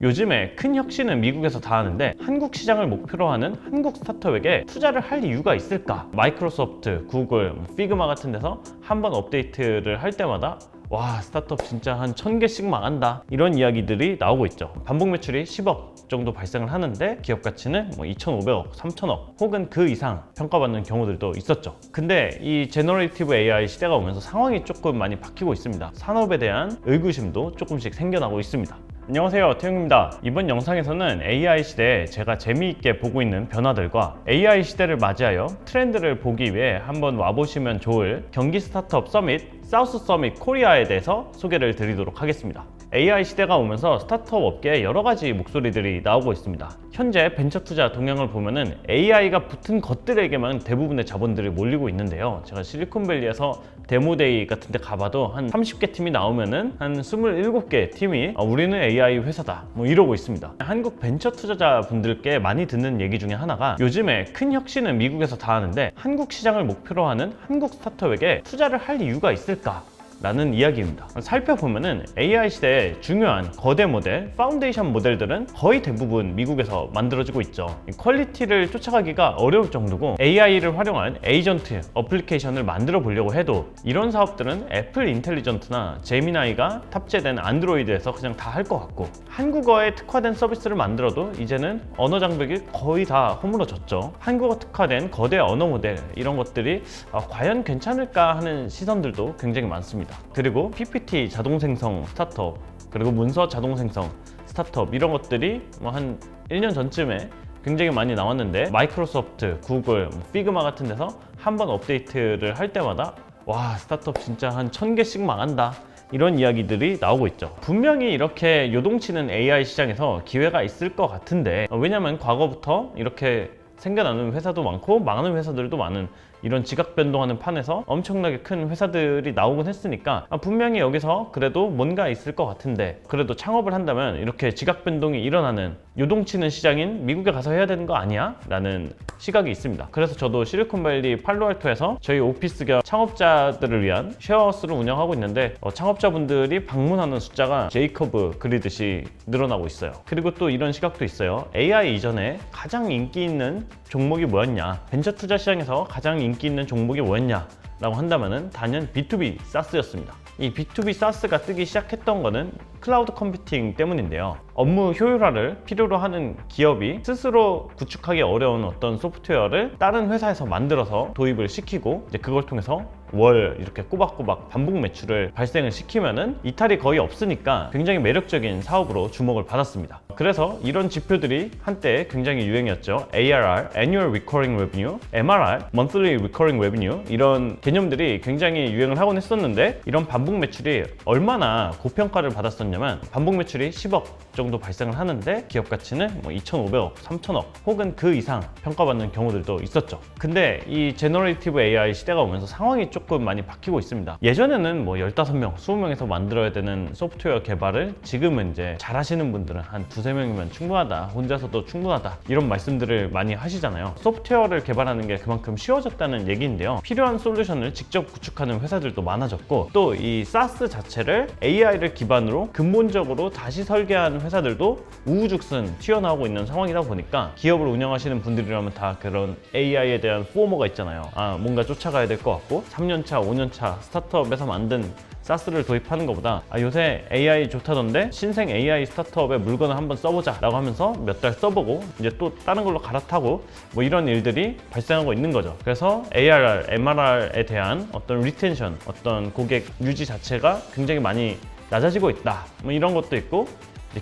요즘에 큰 혁신은 미국에서 다 하는데 한국 시장을 목표로 하는 한국 스타트업에게 투자를 할 이유가 있을까? 마이크로소프트, 구글, 피그마 같은 데서 한번 업데이트를 할 때마다 와, 스타트업 진짜 한 1000개씩 망한다, 이런 이야기들이 나오고 있죠. 반복 매출이 10억 정도 발생을 하는데 기업 가치는 2,500억, 3,000억 혹은 그 이상 평가받는 경우들도 있었죠. 근데 이 제너레이티브 AI 시대가 오면서 상황이 조금 많이 바뀌고 있습니다. 산업에 대한 의구심도 조금씩 생겨나고 있습니다. 안녕하세요, 태용입니다. 이번 영상에서는 AI 시대에 제가 재미있게 보고 있는 변화들과 AI 시대를 맞이하여 트렌드를 보기 위해 한번 와보시면 좋을 경기 스타트업 서밋, 사우스 서밋 코리아에 대해서 소개를 드리도록 하겠습니다. AI 시대가 오면서 스타트업 업계에 여러 가지 목소리들이 나오고 있습니다. 현재 벤처 투자 동향을 보면은 AI가 붙은 것들에게만 대부분의 자본들이 몰리고 있는데요. 제가 실리콘밸리에서 데모데이 같은 데 가봐도 한 30개 팀이 나오면은 한 27개 팀이 우리는 AI 회사다 이러고 있습니다. 한국 벤처 투자자 분들께 많이 듣는 얘기 중에 하나가 요즘에 큰 혁신은 미국에서 다 하는데 한국 시장을 목표로 하는 한국 스타트업에게 투자를 할 이유가 있을까? 라는 이야기입니다. 살펴보면은 AI 시대의 중요한 거대 모델, 파운데이션 모델들은 거의 대부분 미국에서 만들어지고 있죠. 퀄리티를 쫓아가기가 어려울 정도고 AI를 활용한 에이전트 어플리케이션을 만들어 보려고 해도 이런 사업들은 애플 인텔리전트나 제미나이가 탑재된 안드로이드에서 그냥 다 할 것 같고, 한국어에 특화된 서비스를 만들어도 이제는 언어 장벽이 거의 다 허물어졌죠. 한국어 특화된 거대 언어 모델, 이런 것들이 과연 괜찮을까 하는 시선들도 굉장히 많습니다. 그리고 PPT 자동 생성 스타트업, 그리고 문서 자동 생성 스타트업, 이런 것들이 한 1년 전쯤에 굉장히 많이 나왔는데 마이크로소프트, 구글, 피그마 같은 데서 한번 업데이트를 할 때마다 와, 스타트업 진짜 한 1000개씩 망한다, 이런 이야기들이 나오고 있죠. 분명히 이렇게 요동치는 AI 시장에서 기회가 있을 것 같은데, 왜냐면 과거부터 이렇게 생겨나는 회사도 많고 망하는 회사들도 많은 이런 지각 변동하는 판에서 엄청나게 큰 회사들이 나오곤 했으니까 분명히 여기서 그래도 뭔가 있을 것 같은데, 그래도 창업을 한다면 이렇게 지각 변동이 일어나는 요동치는 시장인 미국에 가서 해야 되는 거 아니야? 라는 시각이 있습니다. 그래서 저도 실리콘밸리 팔로알토에서 저희 오피스 겸 창업자들을 위한 쉐어하우스를 운영하고 있는데 창업자분들이 방문하는 숫자가 제이커브 그리듯이 늘어나고 있어요. 그리고 또 이런 시각도 있어요. AI 이전에 가장 인기 있는 종목이 뭐였냐, 벤처 투자 시장에서 가장 인기 있는 종목이 뭐였냐 라고 한다면은 단연 B2B 사스였습니다. 이 B2B 사스가 뜨기 시작했던 거는 클라우드 컴퓨팅 때문인데요. 업무 효율화를 필요로 하는 기업이 스스로 구축하기 어려운 어떤 소프트웨어를 다른 회사에서 만들어서 도입을 시키고 이제 그걸 통해서 월 이렇게 꼬박꼬박 반복 매출을 발생을 시키면은 이탈이 거의 없으니까 굉장히 매력적인 사업으로 주목을 받았습니다. 그래서 이런 지표들이 한때 굉장히 유행이었죠. ARR, Annual Recurring Revenue, MRR, Monthly Recurring Revenue, 이런 개념들이 굉장히 유행을 하곤 했었는데, 이런 반복 매출이 얼마나 고평가를 받았었냐면 반복 매출이 10억 정도 발생을 하는데 기업 가치는 2,500억, 3,000억 혹은 그 이상 평가받는 경우들도 있었죠. 근데 이 제너레이티브 AI 시대가 오면서 상황이 조금 많이 바뀌고 있습니다. 예전에는 15명, 20명에서 만들어야 되는 소프트웨어 개발을 지금은 이제 잘하시는 분들은 한 2~3명이면 충분하다, 혼자서도 충분하다, 이런 말씀들을 많이 하시잖아요. 소프트웨어를 개발하는 게 그만큼 쉬워졌다는 얘기인데요. 필요한 솔루션을 직접 구축하는 회사들도 많아졌고, 또 이 사스 자체를 AI를 기반으로 근본적으로 다시 설계하는 회사들도 우후죽순 튀어나오고 있는 상황이다 보니까 기업을 운영하시는 분들이라면 다 그런 AI에 대한 포머가 있잖아요. 뭔가 쫓아가야 될 것 같고 3년차, 5년차 스타트업에서 만든 사스를 도입하는 것보다 요새 AI 좋다던데 신생 AI 스타트업의 물건을 한번 써보자 라고 하면서 몇 달 써보고 이제 또 다른 걸로 갈아타고 이런 일들이 발생하고 있는 거죠. 그래서 ARR, MRR에 대한 어떤 리텐션, 어떤 고객 유지 자체가 굉장히 많이 낮아지고 있다, 이런 것도 있고,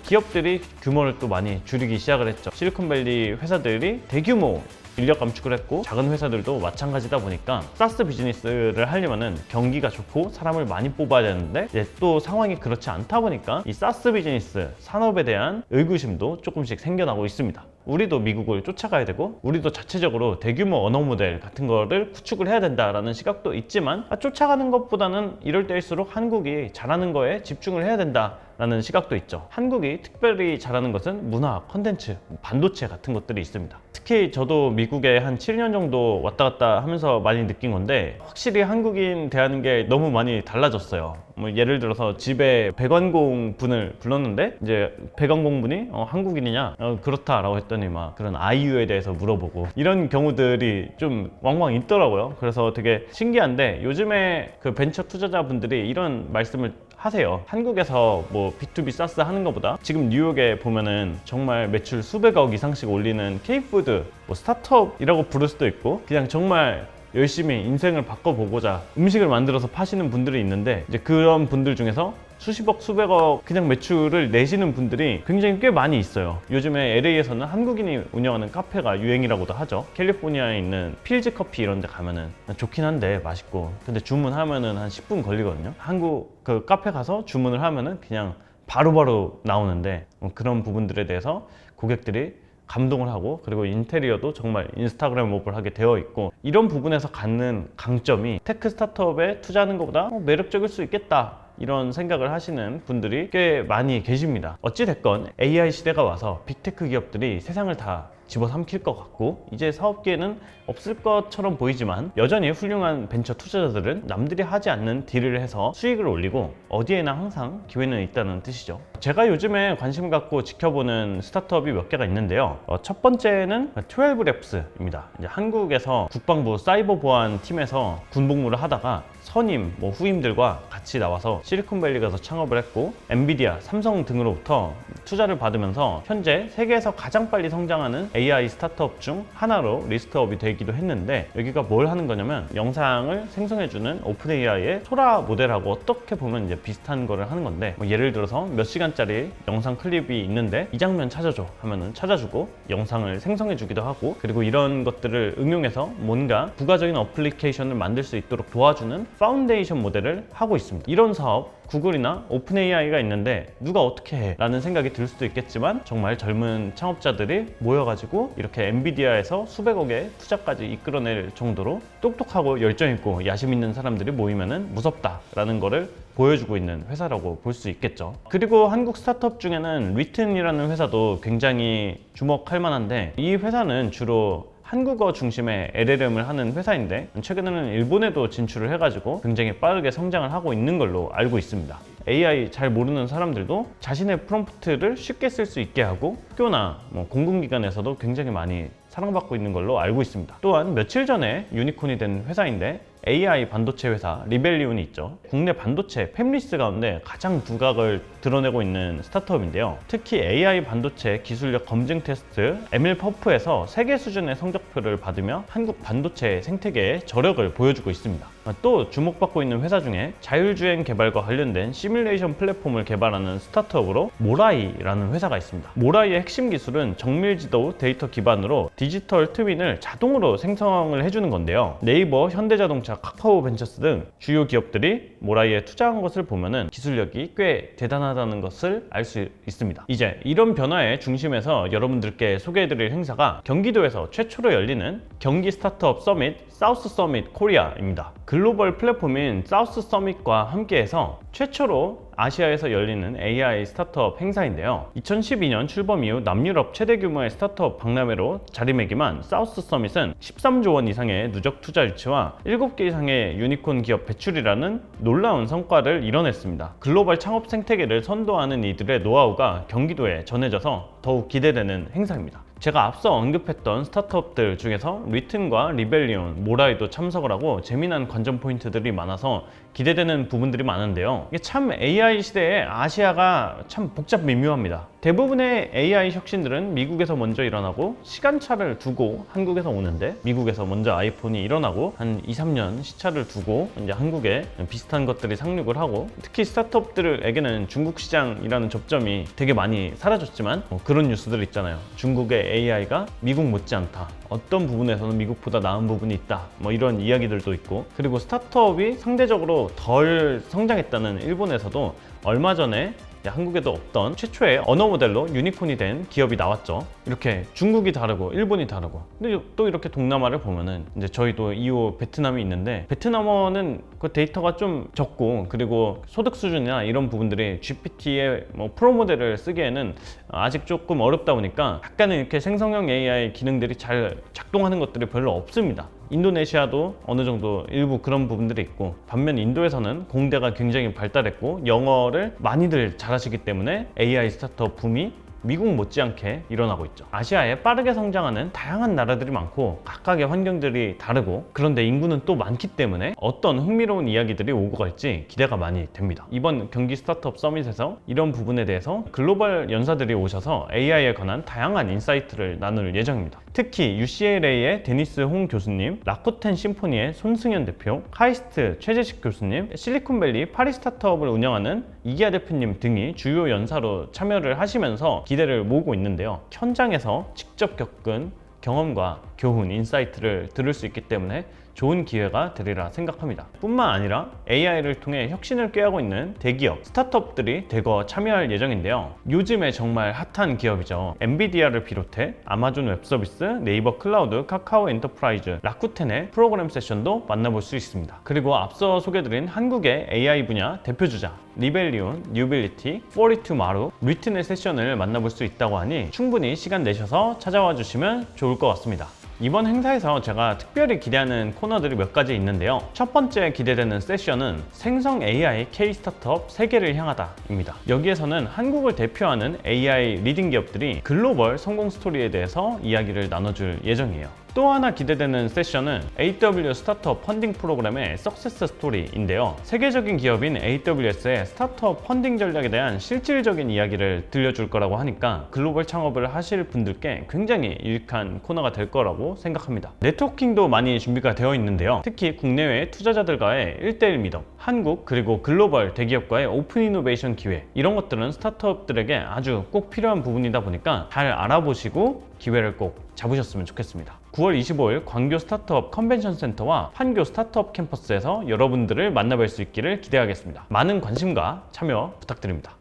기업들이 규모를 또 많이 줄이기 시작을 했죠. 실리콘밸리 회사들이 대규모 인력 감축을 했고 작은 회사들도 마찬가지다 보니까 사스 비즈니스를 하려면은 경기가 좋고 사람을 많이 뽑아야 되는데 이제 또 상황이 그렇지 않다 보니까 이 사스 비즈니스 산업에 대한 의구심도 조금씩 생겨나고 있습니다. 우리도 미국을 쫓아가야 되고 우리도 자체적으로 대규모 언어 모델 같은 거를 구축을 해야 된다라는 시각도 있지만 쫓아가는 것보다는 이럴 때일수록 한국이 잘하는 거에 집중을 해야 된다라는 시각도 있죠. 한국이 특별히 잘하는 것은 문화, 컨텐츠, 반도체 같은 것들이 있습니다. 특히 저도 미국에 한 7년 정도 왔다 갔다 하면서 많이 느낀 건데 확실히 한국인 대하는 게 너무 많이 달라졌어요. 뭐 예를 들어서 집에 백완공 분을 불렀는데 이제 백완공 분이 한국인이냐? 그렇다라고 했더니 막 그런 아이유에 대해서 물어보고 이런 경우들이 좀 왕왕 있더라고요. 그래서 되게 신기한데 요즘에 그 벤처 투자자분들이 이런 말씀을 하세요. 한국에서 뭐 B2B 사스 하는 것보다 지금 뉴욕에 보면은 정말 매출 수백억 이상씩 올리는 K푸드 뭐 스타트업이라고 부를 수도 있고 그냥 정말 열심히 인생을 바꿔보고자 음식을 만들어서 파시는 분들이 있는데 이제 그런 분들 중에서 수십억, 수백억 그냥 매출을 내시는 분들이 굉장히 꽤 많이 있어요. 요즘에 LA에서는 한국인이 운영하는 카페가 유행이라고도 하죠. 캘리포니아에 있는 필즈 커피 이런 데 가면은 좋긴 한데 맛있고 근데 주문하면은 한 10분 걸리거든요. 한국 그 카페 가서 주문을 하면은 그냥 바로바로 나오는데 그런 부분들에 대해서 고객들이 감동을 하고 그리고 인테리어도 정말 인스타그램업을 하게 되어 있고 이런 부분에서 갖는 강점이 테크 스타트업에 투자하는 것보다 매력적일 수 있겠다 이런 생각을 하시는 분들이 꽤 많이 계십니다. 어찌됐건 AI 시대가 와서 빅테크 기업들이 세상을 다 집어삼킬 것 같고 이제 사업 기회는 없을 것처럼 보이지만 여전히 훌륭한 벤처 투자자들은 남들이 하지 않는 딜을 해서 수익을 올리고 어디에나 항상 기회는 있다는 뜻이죠. 제가 요즘에 관심 갖고 지켜보는 스타트업이 몇 개가 있는데요. 첫 번째는 12랩스입니다. 이제 한국에서 국방부 사이버 보안 팀에서 군복무를 하다가 선임, 후임들과 같이 나와서 실리콘밸리 가서 창업을 했고 엔비디아, 삼성 등으로부터 투자를 받으면서 현재 세계에서 가장 빨리 성장하는 AI 스타트업 중 하나로 리스트업이 되기도 했는데 여기가 뭘 하는 거냐면 영상을 생성해주는 오픈 AI의 소라 모델하고 어떻게 보면 이제 비슷한 거를 하는 건데 예를 들어서 몇 시간짜리 영상 클립이 있는데 이 장면 찾아줘 하면은 찾아주고 영상을 생성해주기도 하고 그리고 이런 것들을 응용해서 뭔가 부가적인 어플리케이션을 만들 수 있도록 도와주는 파운데이션 모델을 하고 있습니다. 이런 사업 구글이나 오픈 AI가 있는데 누가 어떻게 해? 라는 생각이 들 수도 있겠지만 정말 젊은 창업자들이 모여가지고 이렇게 엔비디아에서 수백억의 투자까지 이끌어낼 정도로 똑똑하고 열정있고 야심 있는 사람들이 모이면은 무섭다 라는 거를 보여주고 있는 회사라고 볼 수 있겠죠. 그리고 한국 스타트업 중에는 리튼이라는 회사도 굉장히 주목할 만한데 이 회사는 주로 한국어 중심의 LLM을 하는 회사인데 최근에는 일본에도 진출을 해가지고 굉장히 빠르게 성장을 하고 있는 걸로 알고 있습니다. AI 잘 모르는 사람들도 자신의 프롬프트를 쉽게 쓸 수 있게 하고 학교나 공공기관에서도 굉장히 많이 사랑받고 있는 걸로 알고 있습니다. 또한 며칠 전에 유니콘이 된 회사인데 AI 반도체 회사 리벨리온이 있죠. 국내 반도체 팹리스 가운데 가장 두각을 드러내고 있는 스타트업인데요. 특히 AI 반도체 기술력 검증 테스트 ML퍼프에서 세계 수준의 성적표를 받으며 한국 반도체 생태계의 저력을 보여주고 있습니다. 또 주목받고 있는 회사 중에 자율주행 개발과 관련된 시뮬레이션 플랫폼을 개발하는 스타트업으로 모라이라는 회사가 있습니다. 모라이의 핵심 기술은 정밀지도 데이터 기반으로 디지털 트윈을 자동으로 생성을 해주는 건데요. 네이버, 현대자동차, 카카오 벤처스 등 주요 기업들이 모라이에 투자한 것을 보면은 기술력이 꽤 대단하다는 것을 알 수 있습니다. 이제 이런 변화의 중심에서 여러분들께 소개해드릴 행사가 경기도에서 최초로 열리는 경기 스타트업 서밋 사우스 서밋 코리아입니다. 글로벌 플랫폼인 사우스 서밋과 함께해서 최초로 아시아에서 열리는 AI 스타트업 행사인데요. 2012년 출범 이후 남유럽 최대 규모의 스타트업 박람회로 자리매김한 사우스 서밋은 13조 원 이상의 누적 투자 유치와 7개 이상의 유니콘 기업 배출이라는 놀라운 성과를 이뤄냈습니다. 글로벌 창업 생태계를 선도하는 이들의 노하우가 경기도에 전해져서 더욱 기대되는 행사입니다. 제가 앞서 언급했던 스타트업들 중에서 리튼과 리벨리온, 모라이도 참석을 하고 재미난 관전 포인트들이 많아서 기대되는 부분들이 많은데요. 이게 참 AI 시대에 아시아가 참 복잡 미묘합니다. 대부분의 AI 혁신들은 미국에서 먼저 일어나고 시간차를 두고 한국에서 오는데 미국에서 먼저 아이폰이 일어나고 한 2, 3년 시차를 두고 이제 한국에 비슷한 것들이 상륙을 하고 특히 스타트업들에게는 중국 시장이라는 접점이 되게 많이 사라졌지만 그런 뉴스들 있잖아요. 중국의 AI가 미국 못지않다. 어떤 부분에서는 미국보다 나은 부분이 있다. 이런 이야기들도 있고 그리고 스타트업이 상대적으로 덜 성장했다는 일본에서도 얼마 전에 한국에도 없던 최초의 언어 모델로 유니콘이 된 기업이 나왔죠. 이렇게 중국이 다르고 일본이 다르고 근데 또 이렇게 동남아를 보면은 이제 저희도 이후 베트남이 있는데 베트남어는 그 데이터가 좀 적고 그리고 소득 수준이나 이런 부분들이 GPT의 프로 모델을 쓰기에는 아직 조금 어렵다 보니까 약간은 이렇게 생성형 AI 기능들이 잘 작동하는 것들이 별로 없습니다. 인도네시아도 어느 정도 일부 그런 부분들이 있고, 반면 인도에서는 공대가 굉장히 발달했고 영어를 많이들 잘하시기 때문에 AI 스타트업 붐이 미국 못지않게 일어나고 있죠. 아시아에 빠르게 성장하는 다양한 나라들이 많고 각각의 환경들이 다르고, 그런데 인구는 또 많기 때문에 어떤 흥미로운 이야기들이 오고 갈지 기대가 많이 됩니다. 이번 경기 스타트업 서밋에서 이런 부분에 대해서 글로벌 연사들이 오셔서 AI에 관한 다양한 인사이트를 나눌 예정입니다. 특히 UCLA의 데니스 홍 교수님, 라쿠텐 심포니의 손승현 대표, 카이스트 최재식 교수님, 실리콘밸리 파리 스타트업을 운영하는 이기아 대표님 등이 주요 연사로 참여를 하시면서 기대를 모으고 있는데요. 현장에서 직접 겪은 경험과 교훈, 인사이트를 들을 수 있기 때문에 좋은 기회가 되리라 생각합니다. 뿐만 아니라 AI를 통해 혁신을 꾀하고 있는 대기업, 스타트업들이 대거 참여할 예정인데요. 요즘에 정말 핫한 기업이죠. 엔비디아를 비롯해 아마존 웹서비스, 네이버 클라우드, 카카오 엔터프라이즈, 라쿠텐의 프로그램 세션도 만나볼 수 있습니다. 그리고 앞서 소개드린 한국의 AI 분야 대표주자 리벨리온, 뉴빌리티, 42마루, 리튼의 세션을 만나볼 수 있다고 하니 충분히 시간 내셔서 찾아와 주시면 좋을 것 같습니다. 이번 행사에서 제가 특별히 기대하는 코너들이 몇 가지 있는데요. 첫 번째 기대되는 세션은 생성 AI K 스타트업 세계를 향하다입니다. 여기에서는 한국을 대표하는 AI 리딩 기업들이 글로벌 성공 스토리에 대해서 이야기를 나눠줄 예정이에요. 또 하나 기대되는 세션은 AWS 스타트업 펀딩 프로그램의 석세스 스토리인데요. 세계적인 기업인 AWS의 스타트업 펀딩 전략에 대한 실질적인 이야기를 들려줄 거라고 하니까 글로벌 창업을 하실 분들께 굉장히 유익한 코너가 될 거라고 생각합니다. 네트워킹도 많이 준비가 되어 있는데요. 특히 국내외 투자자들과의 1대1 미덕, 한국 그리고 글로벌 대기업과의 오픈 이노베이션 기회, 이런 것들은 스타트업들에게 아주 꼭 필요한 부분이다 보니까 잘 알아보시고 기회를 꼭 잡으셨으면 좋겠습니다. 9월 25일 광교 스타트업 컨벤션 센터와 판교 스타트업 캠퍼스에서 여러분들을 만나뵐 수 있기를 기대하겠습니다. 많은 관심과 참여 부탁드립니다.